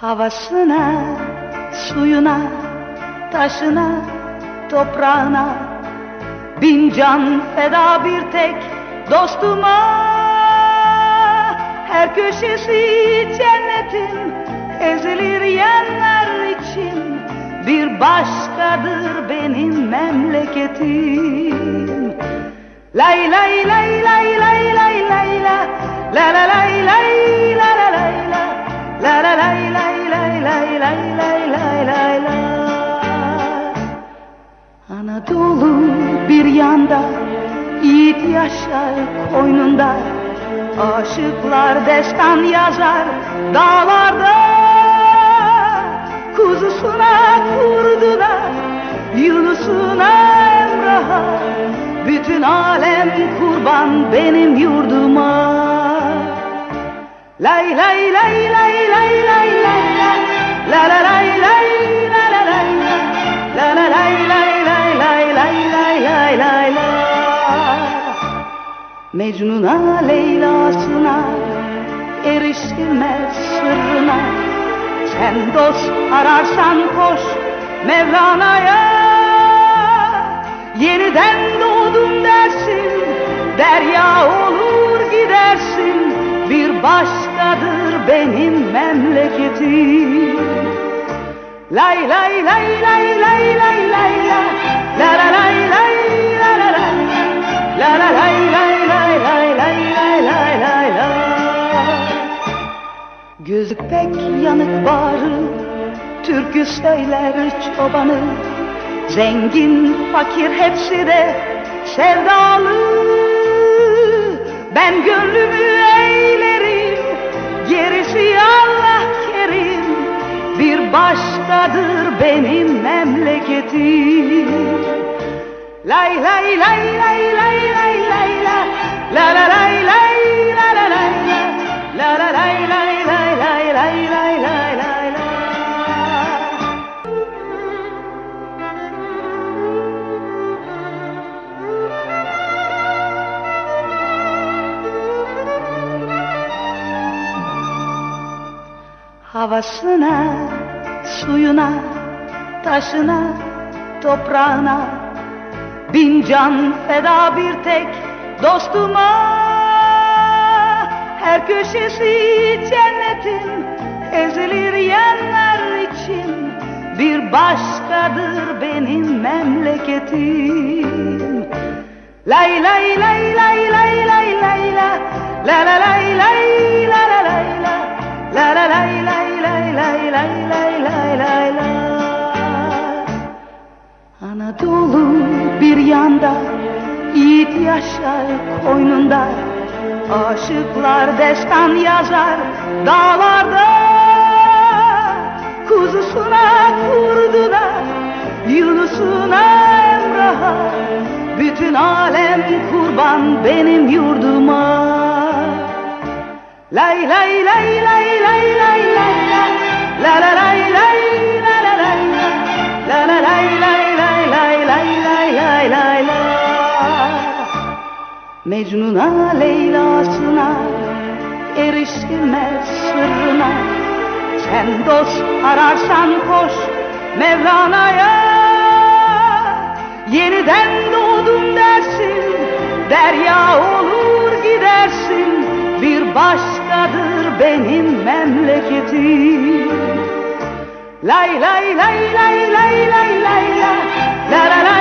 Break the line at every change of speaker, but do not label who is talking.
Havasına, suyuna, taşına, toprağına bin can feda bir tek dostuma. Her köşesi cennetin ezilir yerler için, bir başkadır benim memleketim. Lay lay lay lay lay lay lay la la la lay lay la la lay la la la lay lay lay lay lay lay lay lay la. Anadolu bir yanda, yiğit yaşar koynunda, aşıklar destan yazar dağlarda. Kuzusuna kurdular, Yunus'una Emrah'a, bütün alem kurban benim yurduma. Lay lay lay lay lay lay lay la la lay lay la la lay la la lay lay lay lay lay lay lay lay la. Mecnun'a Leyla'sına erişilmez sırrına, sen dost ararsan koş Mevlana'ya. Yeniden doğdum dersin, derya olur gidersin, bir başkadır benim memleketim. Lay lay lay lay lay lay lay la la la lay lay la la lay la la lay lay lay lay lay lay lay lay la. Gözü pek yanık bağrı, türkü söyler çobanı, zengin fakir hepsi de sevdalı. Ben gönlümü eğlerim, gerisi Allah kerim, bir başkadır benim memleketim. Lay lay lay lay lay lay lay la la la lay lay la la lay la la lay lay lay lay lay lay lay lay la. Havasına, suyuna, taşına, toprağına bin can feda bir tek dostuma. Her köşesi cennetin ezilir yerler için, bir başkadır benim memleketim. Lay lay lay lay lay lay lay la la la lay lay la la lay la la la lay lay lay lay lay lay lay lay la. Anadolu bir yanda, yiğit yaşar koynunda, aşıklar destan yazar dağlarda. Kuzusuna kurdular, Yunus'una Emrah'a, bütün alem kurban benim yurduma. Lay lay lay lay lay lay lay la la lay lay la la lay la la lay lay lay lay lay lay lay lay la. Mecnun'a Leyla'sına erişilmez sırrına, sen dost ararsan koş Mevlana'ya. Yeniden doğdum dersin, derya olur gidersin, bir başkadır benim memleketim. Lay lay lay lay lay lay lay la la la